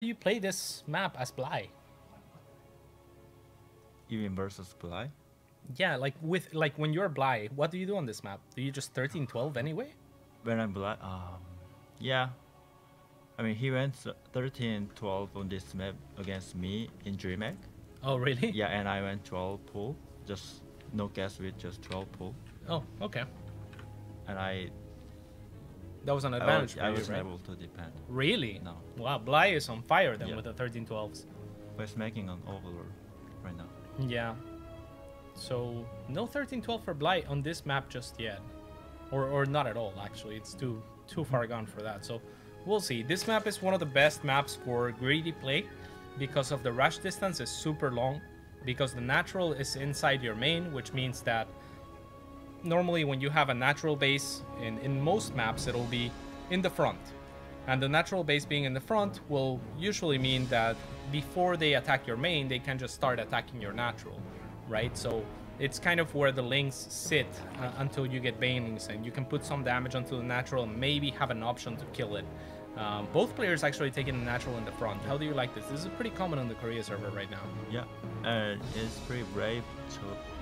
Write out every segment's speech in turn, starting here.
you play this map as Bly? Even versus Bly? Yeah, like when you're Bly, what do you do on this map? Do you just 13-12 anyway? When I'm Bly, yeah. I mean, he went 13-12 on this map against me in DreamHack. Oh, really? Yeah, and I went 12 pull, just no gas with just 12 pull. Oh, okay. And that was an advantage for I you, wasn't right? able to defend. Really? No. Wow, Bly is on fire then Yeah. with the 13-12s. But it's making an overlord right now. Yeah. So no 13-12 for Bly on this map just yet, or not at all. Actually, it's too far gone for that. So we'll see. This map is one of the best maps for greedy play because of the rush distance is super long, because the natural is inside your main, which means that normally when you have a natural base in most maps, it'll be in the front. And the natural base being in the front will usually mean that before they attack your main, they can just start attacking your natural, right? So it's kind of where the links sit until you get banelings, and you can put some damage onto the natural and maybe have an option to kill it. Both players actually taking the natural in the front. How do you like this? This is pretty common on the Korea server right now. Yeah, and it's pretty brave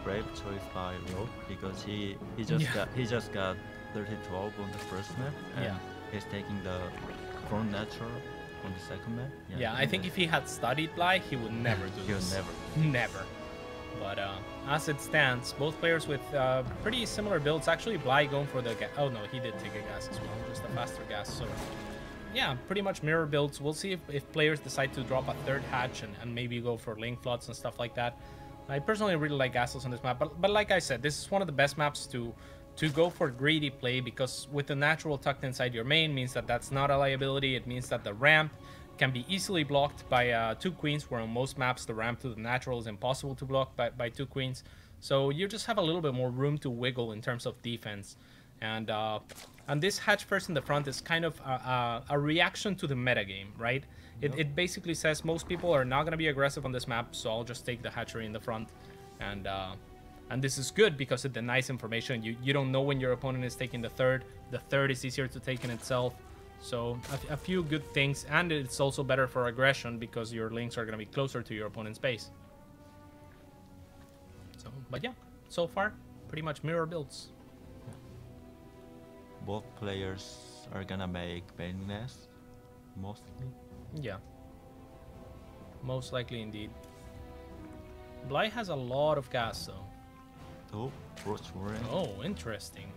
choice by Ro, because he just got 13-12 on the first map, and he's taking the front natural on the second map. Yeah, I think if he had studied Bly, he would never do this. He would never. Never. But as it stands, both players with pretty similar builds. Actually, Bly going for the gas. Oh no, he did take a gas as well, just a faster gas. So yeah, pretty much mirror builds. We'll see if players decide to drop a third hatch and maybe go for link floods and stuff like that. I personally really like gasless on this map, but like I said, this is one of the best maps to go for greedy play, because with the natural tucked inside your main means that that's not a liability. It means that the ramp can be easily blocked by two queens, where on most maps the ramp to the natural is impossible to block by two queens. So you just have a little bit more room to wiggle in terms of defense. And this hatch first in the front is kind of a reaction to the metagame, right? It basically says most people are not going to be aggressive on this map, so I'll just take the hatchery in the front. And this is good because it denies information. You don't know when your opponent is taking the third. The third is easier to take in itself. So a few good things, and it's also better for aggression because your links are going to be closer to your opponent's base. So, but yeah, so far, pretty much mirror builds. Both players are gonna make main nest, mostly. Yeah, most likely indeed. Bly has a lot of gas though. Oh, Ro16. Oh, interesting.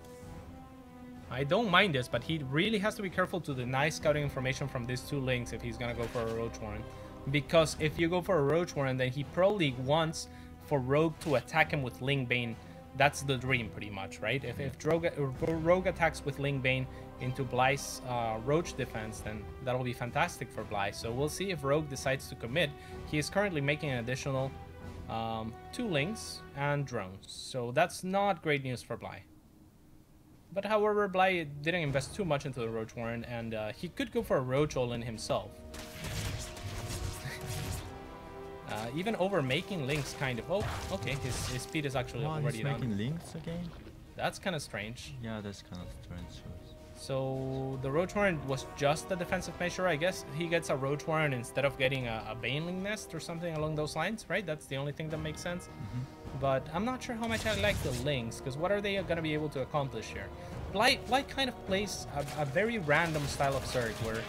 I don't mind this, but he really has to be careful to deny scouting information from these two links if he's gonna go for a Ro16. Because if you go for a Ro16, then he probably wants for Rogue to attack him with Ling Bane. That's the dream, pretty much, right? If Rogue attacks with Ling Bane into Bly's Roach defense, then that'll be fantastic for Bly. So we'll see if Rogue decides to commit. He is currently making an additional 2 links and drones. So that's not great news for Bly. But however, Bly didn't invest too much into the Roach Warren, and he could go for a Roach all-in himself. Even over making links, kind of. Oh, okay, his speed is actually already down. He's making links again? That's kind of strange. Yeah, that's kind of strange. So the Roach Warren was just a defensive measure, I guess. He gets a Roach Warren instead of getting a Baneling Nest or something along those lines, right? That's the only thing that makes sense. But I'm not sure how much I like the links, because what are they going to be able to accomplish here? Bly kind of plays a very random style of Zerg, where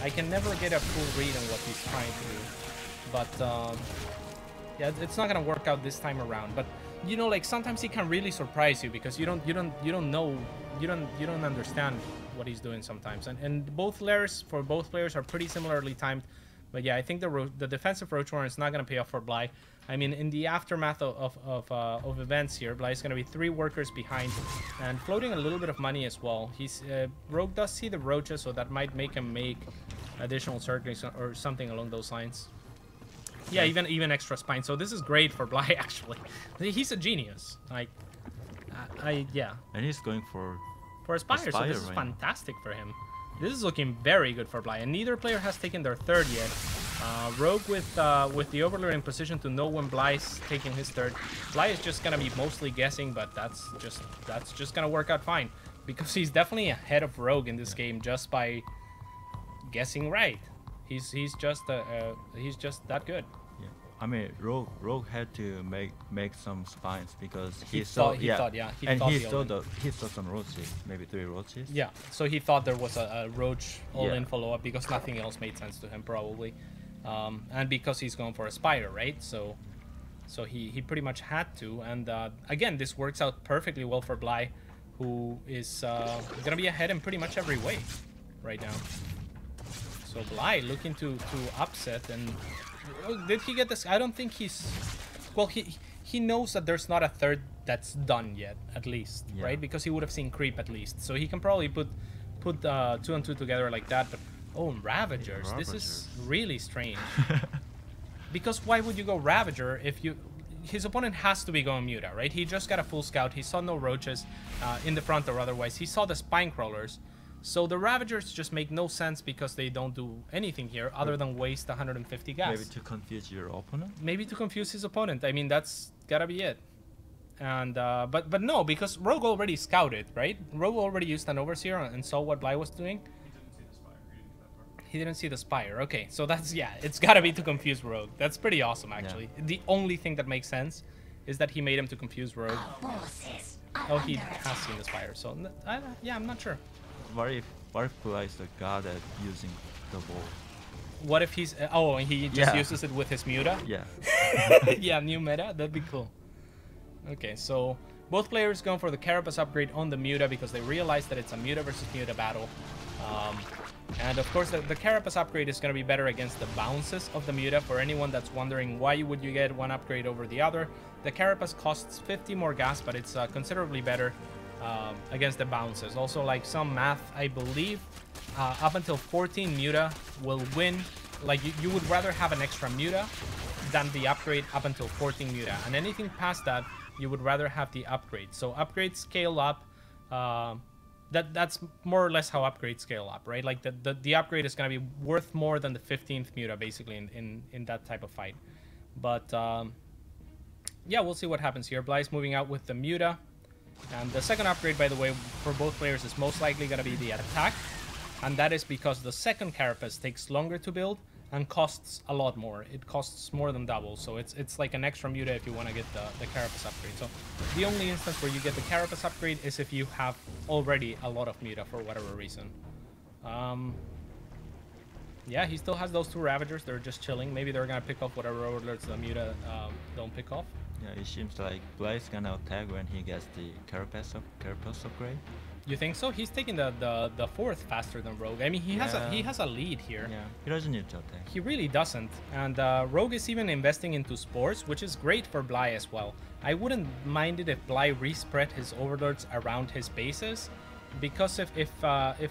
I can never get a full read on what he's trying to do. But yeah, it's not going to work out this time around. But you know, like sometimes he can really surprise you because you don't know, you don't understand what he's doing sometimes. And both layers for both players are pretty similarly timed. But yeah, I think the defensive Roach Warren is not going to pay off for Bly. I mean, in the aftermath of events here, Bly is going to be 3 workers behind and floating a little bit of money as well. He's Rogue does see the roaches, so that might make him make additional circuits or something along those lines. Yeah, even extra spine. So this is great for Bly actually. He's a genius. Like, yeah. And he's going for Aspire, so this is fantastic for him. This is looking very good for Bly, and neither player has taken their third yet. Rogue with the Overlord in position to know when Bly's taking his third. Bly is just gonna be mostly guessing, but that's just gonna work out fine because he's definitely ahead of Rogue in this game just by guessing right. He's just that good. Yeah, I mean, Rogue had to make some spines because he thought he saw some roaches, maybe 3 roaches. Yeah, so he thought there was a roach all-in follow-up because nothing else made sense to him probably, and because he's going for a spider, right? So he pretty much had to, and again, this works out perfectly well for Bly, who is gonna be ahead in pretty much every way right now. So Bly looking to upset, and did he get this? I don't think he's... Well, he knows that there's not a third that's done yet, at least, right? Because he would have seen creep at least. So he can probably put 2 and 2 together like that. But oh, Ravagers. This is really strange. Because why would you go Ravager if you... His opponent has to be going Muta, right? He just got a full scout. He saw no roaches in the front or otherwise. He saw the spine crawlers. So the Ravagers just make no sense because they don't do anything here other than waste 150 gas. Maybe to confuse your opponent? Maybe to confuse his opponent. I mean, that's gotta be it. And but no, because Rogue already scouted, right? Rogue already used an Overseer and saw what Bly was doing. He didn't see the Spire. Okay, so that's, yeah, it's gotta be to confuse Rogue. That's pretty awesome, actually. Yeah. The only thing that makes sense is that he made him to confuse Rogue. Oh, he has seen the Spire, so yeah, I'm not sure. What if Bly is the god at using the ball? What if he's... oh, he just uses it with his Muta? Yeah. Yeah, new meta? That'd be cool. Okay, so both players going for the Carapace upgrade on the Muta because they realize that it's a Muta versus Muta battle. And of course, the Carapace upgrade is going to be better against the bounces of the Muta. For anyone that's wondering why would you get one upgrade over the other, the Carapace costs 50 more gas, but it's considerably better against the bounces. Also, like some math, I believe up until 14 Muta will win. Like you would rather have an extra Muta than the upgrade up until 14 Muta, and anything past that you would rather have the upgrade. So upgrades scale up. That's more or less how upgrades scale up, right? Like the upgrade is going to be worth more than the 15th Muta basically in that type of fight. But yeah, we'll see what happens here. Bly's moving out with the Muta. And the second upgrade, by the way, for both players is most likely going to be the attack. And that is because the second Carapace takes longer to build and costs a lot more. It costs more than double. So it's like an extra Muta if you want to get the Carapace upgrade. So the only instance where you get the Carapace upgrade is if you have already a lot of Muta for whatever reason. Yeah, he still has those 2 Ravagers. They're just chilling. Maybe they're going to pick off whatever overlords the Muta don't pick off. Yeah, it seems like Bly's gonna attack when he gets the Carapace upgrade. You think so? He's taking the 4th faster than Rogue. I mean, he has a lead here. Yeah, he doesn't need to attack. He really doesn't. And Rogue is even investing into spores, which is great for Bly as well. I wouldn't mind it if Bly respread his overlords around his bases, because if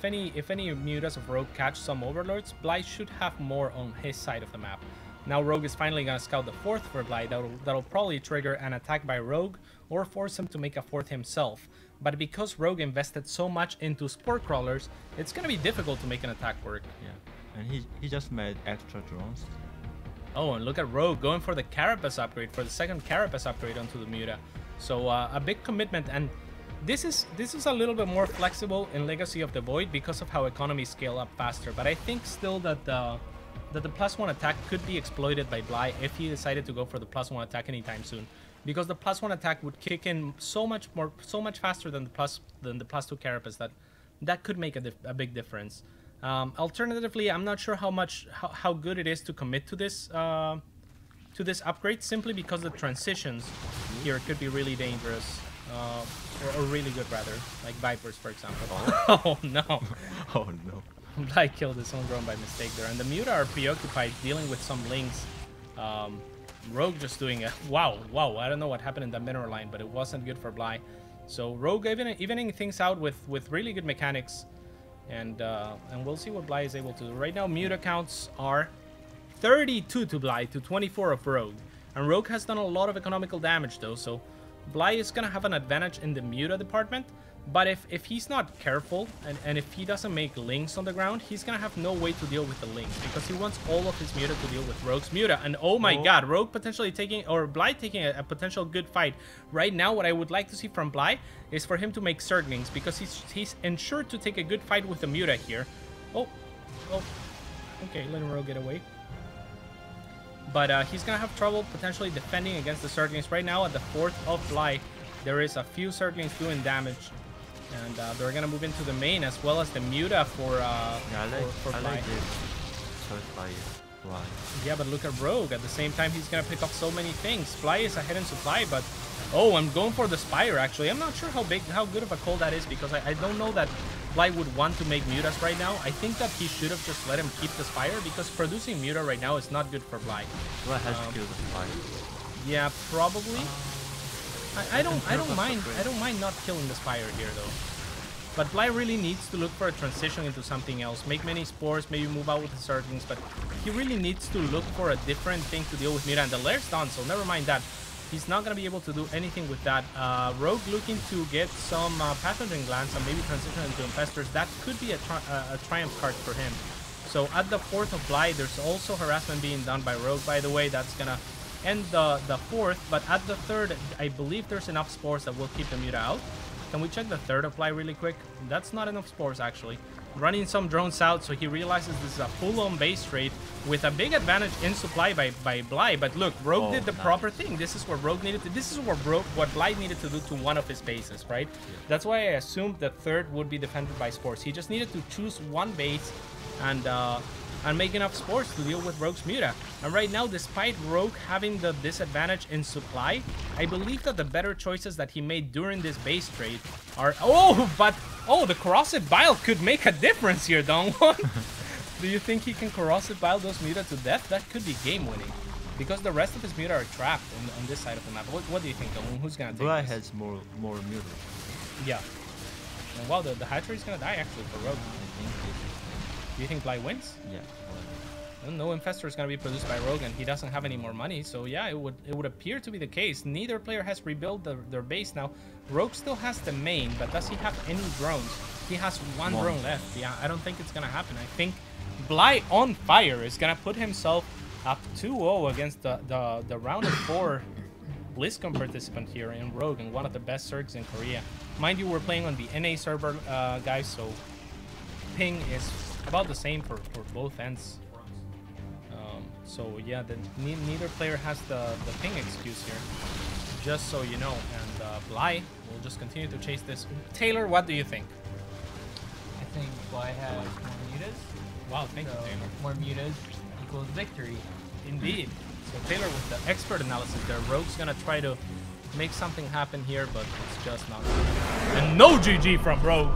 any Mutas of Rogue catch some overlords, Bly should have more on his side of the map. Now Rogue is finally going to scout the 4th for Bly. That'll probably trigger an attack by Rogue or force him to make a 4th himself. But because Rogue invested so much into Spore Crawlers, it's going to be difficult to make an attack work. Yeah, and he just made extra drones. Oh, and look at Rogue going for the Carapace upgrade, for the second Carapace upgrade onto the Muta. So a big commitment, and this is a little bit more flexible in Legacy of the Void because of how economies scale up faster. But I think still that the +1 attack could be exploited by Bly if he decided to go for the +1 attack anytime soon, because the +1 attack would kick in so much faster than the +2 Carapace that could make a big difference. Alternatively, I'm not sure how good it is to commit to this upgrade, simply because the transitions here could be really dangerous, or really good rather, like Vipers for example. Oh no! Oh no! Bly killed his own drone by mistake there, and the Muta are preoccupied dealing with some links. Rogue just doing a wow. I don't know what happened in that mineral line, but it wasn't good for Bly. So Rogue evening things out with really good mechanics, and we'll see what Bly is able to do. Right now, Muta counts are 32 to Bly to 24 of Rogue, and Rogue has done a lot of economical damage though, so Bly is gonna have an advantage in the Muta department. But if he's not careful, and if he doesn't make links on the ground, he's gonna have no way to deal with the links, because he wants all of his Muta to deal with Rogue's Muta. And oh my god, Rogue potentially taking, or Bly taking a potential good fight. Right now, what I would like to see from Bly is for him to make Zerglings, because he's ensured to take a good fight with the Muta here. Oh, Okay, letting Rogue get away. But he's going to have trouble potentially defending against the Zerglings. Right now at the 4th of Bly, there is a few Zerglings doing damage. And they're going to move into the main as well as the Muta for Bly. Like this choice by Bly. Yeah, but look at Rogue. At the same time, he's going to pick up so many things. Bly is ahead in supply, but... Oh, I'm going for the Spire, actually. I'm not sure how good of a call that is because I don't know that Bly would want to make Mutas right now. I think that he should have just let him keep the Spire because producing Muta right now is not good for Bly. Bly has to kill the Spire. Yeah, probably. I don't mind not killing the Spire here though. But Bly really needs to look for a transition into something else. Make many spores, maybe move out with the Zerglings, but he really needs to look for a different thing to deal with Muta. And the Lair's done, so never mind that. He's not going to be able to do anything with that. Rogue looking to get some Pathogen Glands and maybe transition into Infestors. That could be a Triumph card for him. So at the 4th of Bly, there's also harassment being done by Rogue, by the way. That's going to end the 4th. But at the 3rd, I believe there's enough spores that will keep the Muta out. Can we check the 3rd of Bly really quick? That's not enough spores, actually. Running some drones out, so he realizes this is a full-on base trade with a big advantage in supply by Bly. But look, Rogue did the proper thing. This is what Rogue needed to. This is what Bly needed to do to one of his bases, right? Yeah. That's why I assumed the 3rd would be defended by spores. He just needed to choose one base and make enough spores to deal with Rogue's Muta. And right now, despite Rogue having the disadvantage in supply, I believe that the better choices that he made during this base trade are... Oh, the Corrosive Bile could make a difference here, Dongwon. Do you think he can Corrosive Bile those Muta to death? That could be game-winning. Because the rest of his Muta are trapped on this side of the map. What do you think, Dongwon? Who's going to take Bly this? has more Muta. Yeah. And wow, the Hatchery's going to die, actually, for Rogue. I think Do you think Bly wins? Yeah. Well, no Infestor is going to be produced by Rogue, and he doesn't have any more money. So yeah, it would appear to be the case. Neither player has rebuilt their base now. Rogue still has the main, but does he have any drones? He has one drone left. Yeah, I don't think it's going to happen. I think Bly on fire is going to put himself up 2-0 against the round of 4 BlizzCon participant here in Rogue, and one of the best Zergs in Korea. Mind you, we're playing on the NA server, guys, so ping is about the same for both ends. So yeah, neither player has the ping excuse here, just so you know. And Bly will just continue to chase this. Taylor, what do you think? I think Bly has more mutas. Wow, thank you, Taylor. More mutas equals victory. Indeed. So Taylor with the expert analysis there. Rogue's gonna try to make something happen here, but it's just not. And no GG from Rogue.